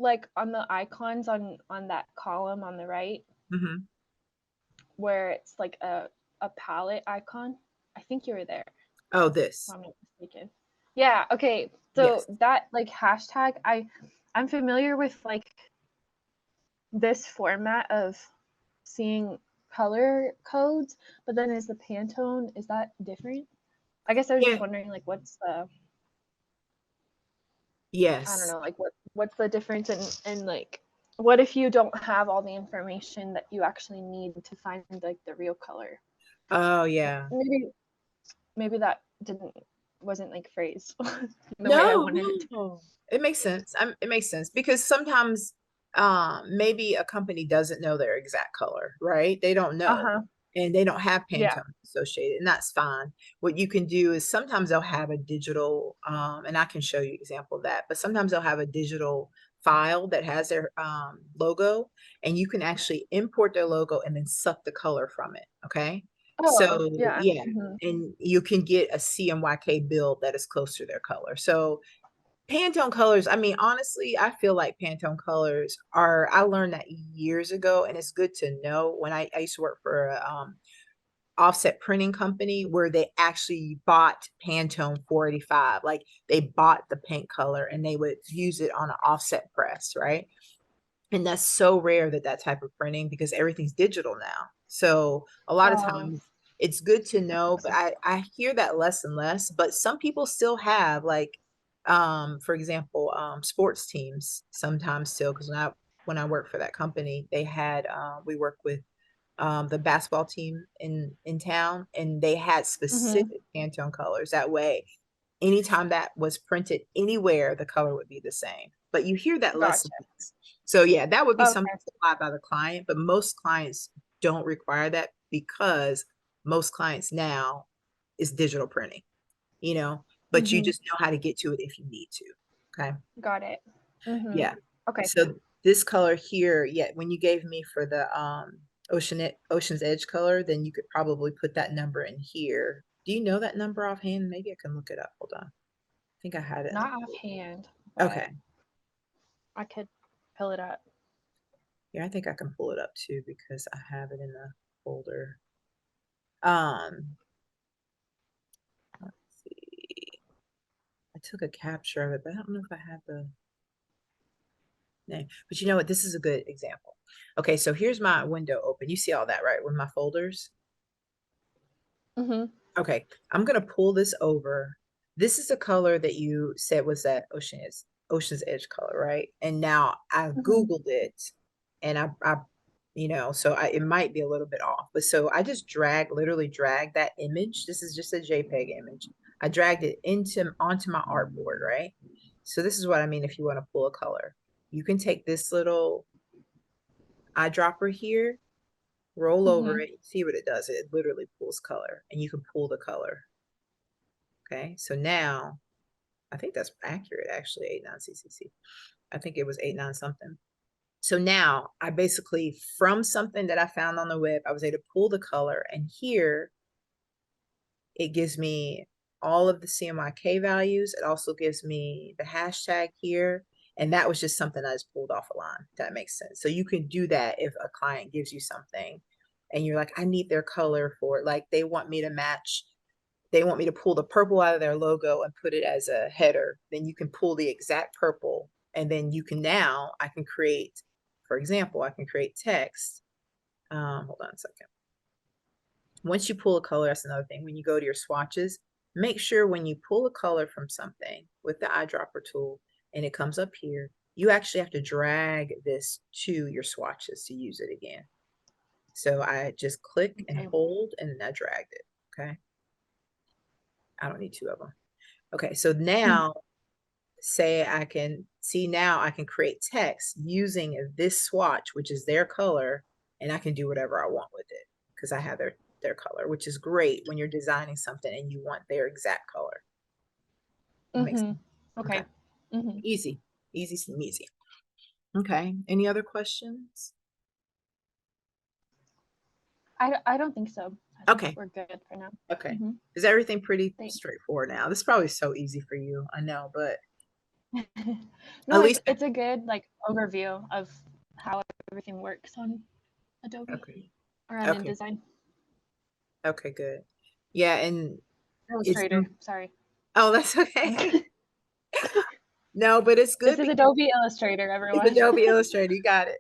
like on the icons on that column on the right Mm-hmm. where it's like a palette icon. I think you were there, Oh, if this. I'm not mistaken. Yeah, okay. So Yes. that like hashtag, I'm familiar with like this format of seeing color codes, but then is the Pantone, is that different? I guess I was just Yeah. wondering like what's the, I don't Yes. know, like what's the difference in like what if you don't have all the information that you actually need to find like the real color? Oh, yeah. Maybe that didn't wasn't like phrased the way I No, wanted it to. no. It makes sense. It makes sense because sometimes maybe a company doesn't know their exact color, right? They don't know. Uh-huh. And they don't have Yeah. Pantone associated, and that's fine. What you can do is sometimes they'll have a digital, and I can show you an example of that, but sometimes they'll have a digital file that has their logo, and you can actually import their logo and then suck the color from it. Okay. Oh, So yeah. yeah, Mhm. and you can get a CMYK build that is close to their color. So Pantone colors, I mean, honestly, I feel like Pantone colors are, I learned that years ago, and it's good to know. When I used to work for a offset printing company where they actually bought Pantone 485. Like they bought the paint color and they would use it on an offset press, right? And that's so rare that that type of printing because everything's digital now. So a lot of Oh, times it's good to that know, makes but sense. I hear that less and less. But some people still have like, for example, sports teams sometimes still because when I worked for that company, they had we worked with the basketball team in town, and they had Mhm. specific Pantone colors. That way, anytime that was printed anywhere, the color would be the same. But you hear that less and Gotcha. less. So yeah, that would be something Okay. supplied by the client, but most clients don't require that because most clients now is digital printing, you know, but you Mhm. just know how to get to it if you need to. Okay. Got it. Mhm. Yeah. Okay. So this color here, yeah, when you gave me for the Ocean's Edge color, then you could probably put that number in here. Do you know that number offhand? Maybe I can look it up. Hold on. I think I had it in the Not folder. offhand, Okay. but I could pull it up. Yeah, I think I can pull it up too because I have it in the folder. Um, let's see. I took a capture of it, but I don't know if I have the name. But you know what? This is a good example. Okay, so here's my window open. You see all that, right? With my folders. Mhm. Okay, I'm gonna pull this over. This is the color that you said was that Ocean's Edge color, right? And now I Mhm. Googled it and so it might be a little bit off. But so I just literally drag that image. This is just a JPEG image. I dragged it onto my artboard, right? So this is what I mean if you want to pull a color. You can take this little eyedropper here, roll over Mhm. it, see what it does. It literally pulls color, and you can pull the color. Okay, so now I think that's accurate actually, 89 CCC. I think it was 89 something. So now I basically, from something that I found on the web, I was able to pull the color, and here it gives me all of the CMYK values. It also gives me the hashtag here. And that was just something I just pulled off a line. If that makes sense. So you can do that if a client gives you something and you're like, I need their color for it. Like they want me to pull the purple out of their logo and put it as a header. Then you can pull the exact purple. And then I can create, for example, I can create text. Hold on a second. Once you pull a color, that's another thing. When you go to your swatches, make sure when you pull a color from something with the eyedropper tool and it comes up here, you actually have to drag this to your swatches to use it again. So I just click and Okay. hold and then I dragged it. Okay. I don't need two of them. Okay. So now now I can create text using this swatch, which is their color, and I can do whatever I want with it because I have their color, which is great when you're designing something and you want their exact color. That makes Mhm. sense. Okay. Okay. Mhm. Easy. Easy, easy. Okay. Any other questions? I don't think so. I think Okay. we're good for now. Okay. Mhm. Is everything pretty Thanks. straightforward now? This is probably so easy for you. I know, but No, At it's least, it's a good like overview of how everything works on Adobe okay. or on Okay. InDesign. Okay, good. Yeah, and it's, Illustrator, sorry. oh, that's okay. No, but it's This good is because Adobe Illustrator, it's everyone. Adobe Illustrator. You got it.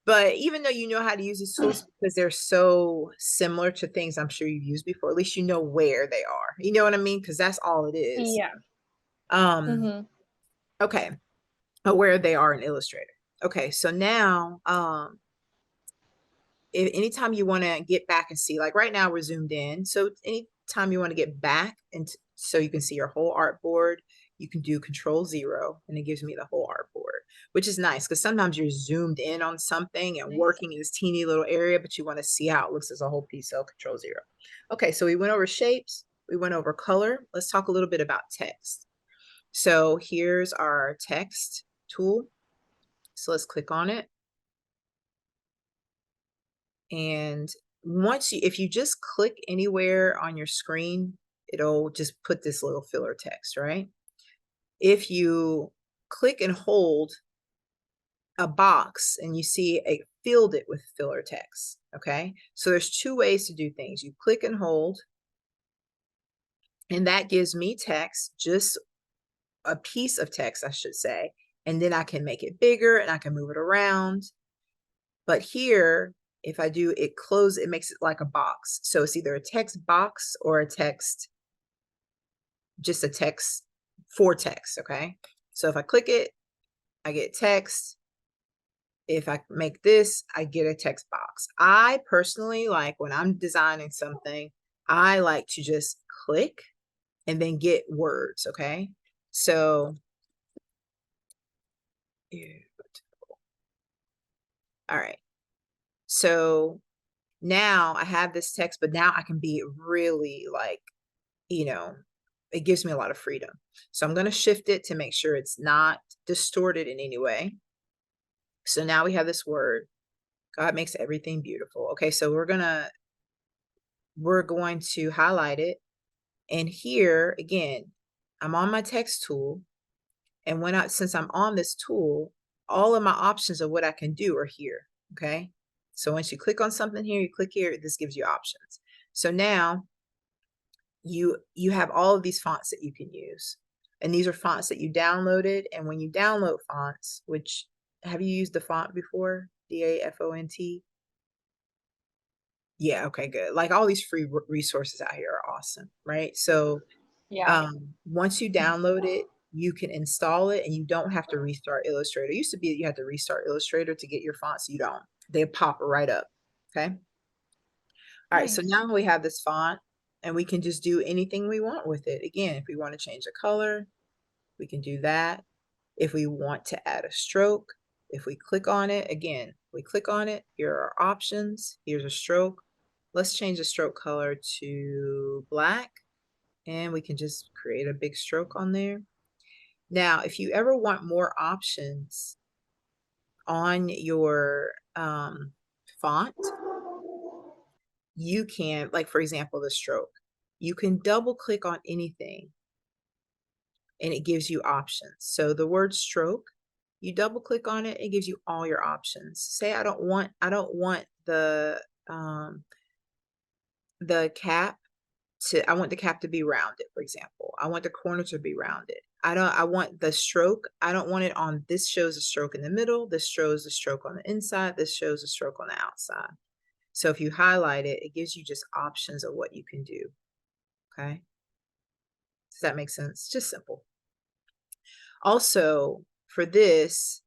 But even though you know how to use these tools because they're so similar to things I'm sure you've used before, at least you know where they are. You know what I mean? Because that's all it is. Yeah. Um, Mhm. okay. Where they are in Illustrator. Okay, so now if anytime you want to get back and see, like right now we're zoomed in. So anytime you want to get back and so you can see your whole artboard, you can do Control 0 and it gives me the whole artboard, which is nice because sometimes you're zoomed in on something and Nice. working in this teeny little area, but you want to see how it looks as a whole piece. So Control 0. Okay, so we went over shapes, we went over color. Let's talk a little bit about text. So here's our text tool. So let's click on it. And if you just click anywhere on your screen, it'll just put this little filler text, right? If you click and hold a box and you see filled it with filler text, okay? So there's two ways to do things. You click and hold, and that gives me text, just a piece of text, I should say, and then I can make it bigger and I can move it around. But here, if I do it close, it makes it like a box. So it's either a text box or a text, just a text for text, okay? So if I click it, I get text. If I make this, I get a text box. I personally like when I'm designing something, I like to just click and then get words, okay? So, all right. So now I have this text, but now I can be really like, you know, it gives me a lot of freedom. So I'm going to shift it to make sure it's not distorted in any way. So now we have this word. God makes everything beautiful. Okay, so we're going to highlight it. And here again, I'm on my text tool. And since I'm on this tool, all of my options of what I can do are here. Okay. So once you click on something here, you click here, this gives you options. So now you have all of these fonts that you can use. And these are fonts that you downloaded. And when you download fonts, which have you used the font before? DAFONT? Yeah, okay, good. Like all these free resources out here are awesome, right? So Yeah. once you download it, you can install it and you don't have to restart Illustrator. It used to be that you had to restart Illustrator to get your fonts. You don't. They pop right up. Okay. All right, so Nice. now we have this font and we can just do anything we want with it. Again, if we want to change the color, we can do that. If we want to add a stroke, if we click on it, again, we click on it, here are our options. Here's a stroke. Let's change the stroke color to black and we can just create a big stroke on there. Now, if you ever want more options on your font, you can, like for example, the stroke, you can double click on anything and it gives you options. So the word stroke, you double click on it, it gives you all your options. Say I don't want the cap I want the cap to be rounded, for example. I want the corner to be rounded. I want the stroke. I don't want it on, this shows a stroke in the middle. This shows a stroke on the inside. This shows a stroke on the outside. So if you highlight it, it gives you just options of what you can do. Okay. Does that make sense? Just simple. Also for this,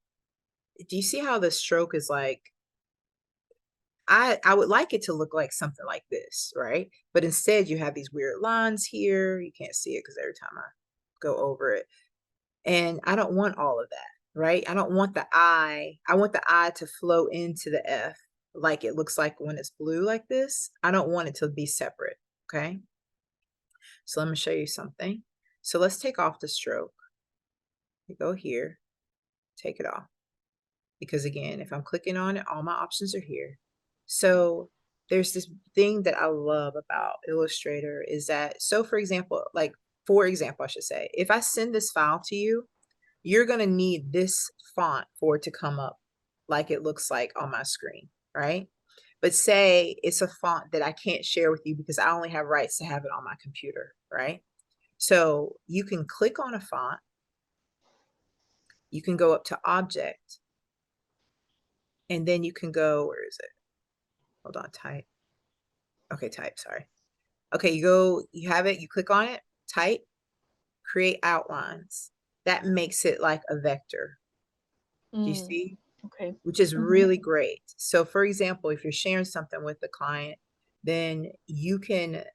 do you see how the stroke is like, I would like it to look like something like this, right? But instead you have these weird lines here. You can't see it because every time I go over it. And I don't want all of that, right? I don't want the I want the I to flow into the F like it looks like when it's blue like this. I don't want it to be separate, okay? So let me show you something. So let's take off the stroke. We go here, take it off. Because again, if I'm clicking on it, all my options are here. So there's this thing that I love about Illustrator is that, so for example, I should say, if I send this file to you, you're going to need this font for it to come up like it looks like on my screen, right? But say it's a font that I can't share with you because I only have rights to have it on my computer, right? So you can click on a font. You can go up to Object, and then you can go, where is it? Hold on, type. Okay, type, sorry. Okay, you have it, you click on it, type, create outlines. That makes it like a vector. Do you Mm, see? okay. Which is Mm-hmm. really great. So for example, if you're sharing something with the client, then you can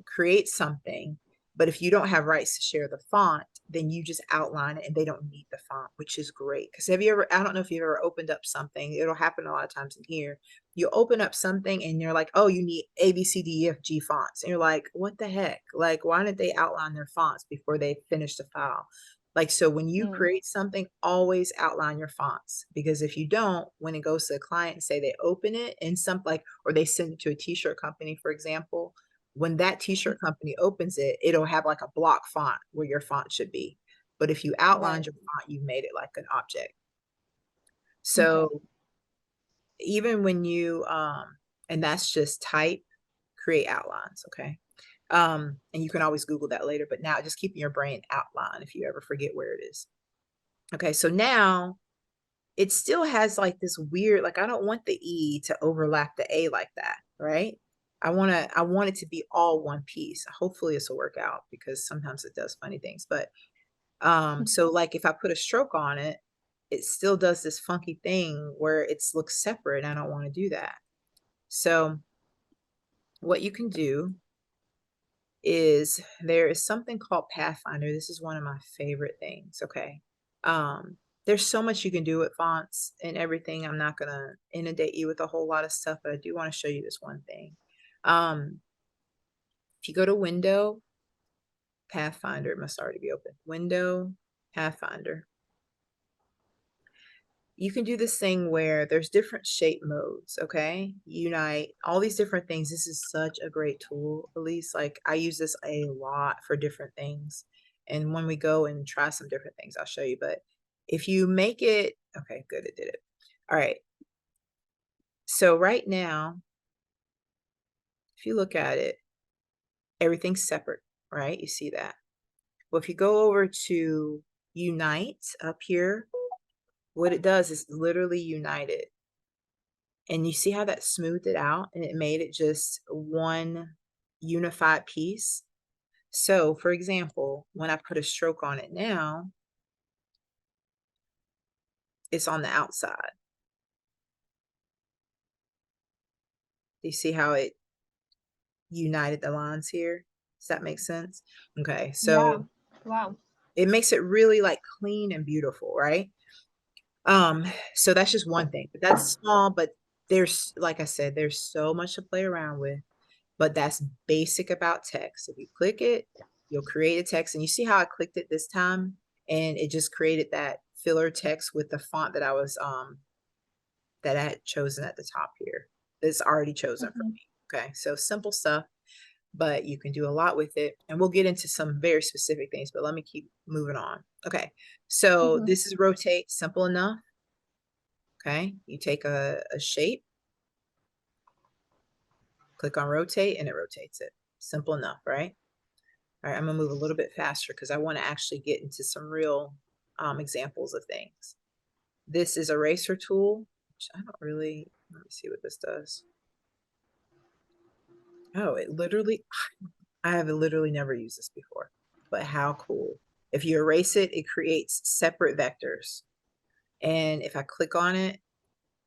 create something, but if you don't have rights to share the font, then you just outline it and they don't need the font, which is great. Because have you ever, I don't know if you've ever opened up something, it'll happen a lot of times in here. You open up something and you're like, oh, you need A, B, C, D, E, F, G fonts. And you're like, what the heck? Like, why didn't they outline their fonts before they finish the file? Like, so when you Mm, create something, always outline your fonts, because if you don't, when it goes to the client and say they open it in some like, or they send it to a t-shirt company, for example, when that t-shirt company opens it, it'll have like a block font where your font should be. But if you right. outlined your font, you've made it like an object. Okay. So even when you and that's just type, create outlines, okay? And you can always Google that later, but now just keep in your brain outline if you ever forget where it is. Okay, so now it still has like this weird, like I don't want the E to overlap the A like that, right? I want it to be all one piece. Hopefully this will work out because sometimes it does funny things. But so like if I put a stroke on it, it still does this funky thing where it looks separate. And I don't want to do that. So what you can do is there is something called Pathfinder. This is one of my favorite things. Okay. There's so much you can do with fonts and everything. I'm not gonna inundate you with a whole lot of stuff, but I do want to show you this one thing. Um, if you go to Window, Pathfinder, it must already be open. Window, Pathfinder. You can do this thing where there's different shape modes, okay? Unite, all these different things. This is such a great tool, Elise. Like I use this a lot for different things. And when we go and try some different things, I'll show you. But if you make it, okay, good, it did it. All right. So right now, if you look at it, everything's separate, right? You see that. Well, if you go over to Unite up here, what it does is literally unite it. And you see how that smoothed it out and it made it just one unified piece. So for example, when I put a stroke on it now, it's on the outside. Do you see how it united the lines here? Does that make sense? Okay, Yeah. so Wow. it makes it really like clean and beautiful, right? So that's just one thing, but that's small, but there's, like I said, there's so much to play around with. But that's basic about text. If you click it, you'll create a text. And you see how I clicked it this time and it just created that filler text with the font that that I had chosen at the top here. That's already chosen for Mm-hmm. me. Okay, so simple stuff, but you can do a lot with it. And we'll get into some very specific things, but let me keep moving on. Okay, so Mm-hmm. this is rotate, simple enough. Okay, you take a shape, click on rotate, and it rotates it. Simple enough, right? All right, I'm gonna move a little bit faster because I want to actually get into some real examples of things. This is eraser tool, which I don't really, let me see what this does. Oh, it literally, I have literally never used this before, but how cool. If you erase it, it creates separate vectors. And if I click on it,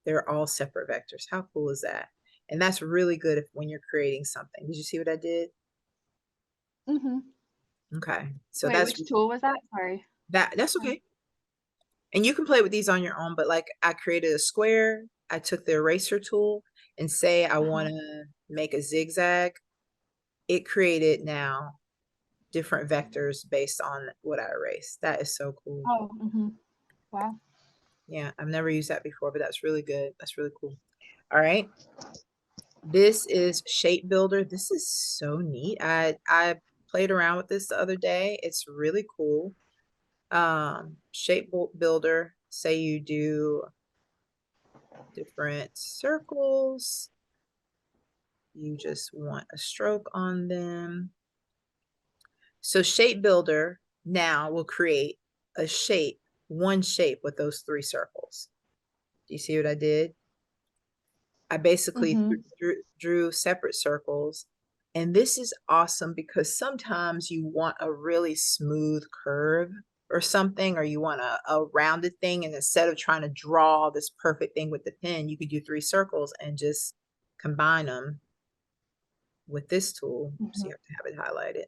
they're all separate vectors. How cool is that? And that's really good if when you're creating something. Did you see what I did? Mm-hmm. Okay, so Wait, which tool was that? Sorry. that's okay. And you can play with these on your own, but like I created a square, I took the eraser tool and say I Uh-huh. want to make a zigzag. It created now different vectors based on what I erased. That is so cool. Oh, mm-hmm. Wow. Yeah, I've never used that before, but that's really good. That's really cool. All right. This is Shape Builder. This is so neat. I played around with this the other day. It's really cool. Shape builder, say you do different circles. You just want a stroke on them. So shape builder now will create a shape, one shape with those 3 circles. Do you see what I did? I basically Mm-hmm. drew separate circles. And this is awesome because sometimes you want a really smooth curve or something, or you want a rounded thing. And instead of trying to draw this perfect thing with the pen, you could do 3 circles and just combine them with this tool. So Mm-hmm. you have to have it highlighted.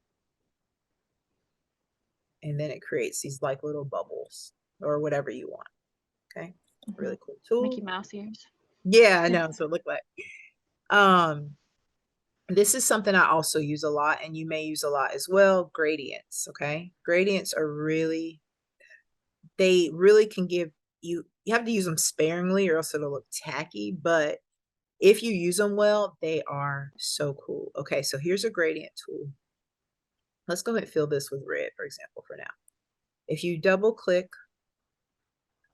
And then it creates these like little bubbles or whatever you want. Okay. Mm-hmm. Really cool tool. Mickey Mouse ears. Yeah, I know. So it looked like. Um, This is something I also use a lot, and you may use a lot as well, gradients, okay? Gradients are really, they really can give you have to use them sparingly or else it'll look tacky, but if you use them well, they are so cool. Okay, so here's a gradient tool. Let's go ahead and fill this with red, for example, for now. If you double click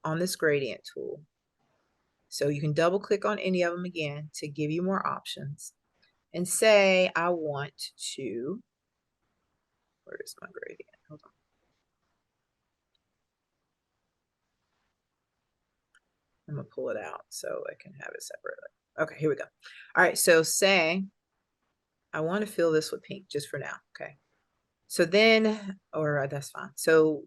on this gradient tool, so you can double click on any of them again to give you more options, and say I want to, where is my gradient? Hold on. I'm gonna pull it out so I can have it separately. Okay, here we go. All right, so say I want to fill this with pink just for now. Okay. So then, or that's fine. So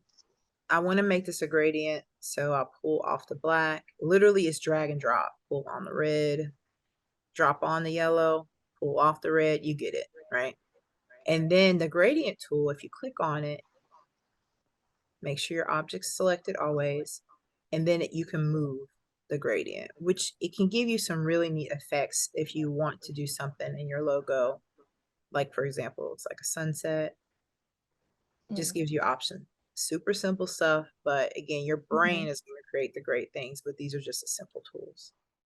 I want to make this a gradient. So I'll pull off the black. Literally it's drag and drop. Pull on the red, drop on the yellow, pull off the red. You get it, right? And then the gradient tool, if you click on it, make sure your object's selected always, and then you can move the gradient, which it can give you some really neat effects if you want to do something in your logo. Like for example, it's like a sunset. It just Mm. gives you options. Super simple stuff, but again, your Mm-hmm. brain is going to create the great things, but these are just the simple tools.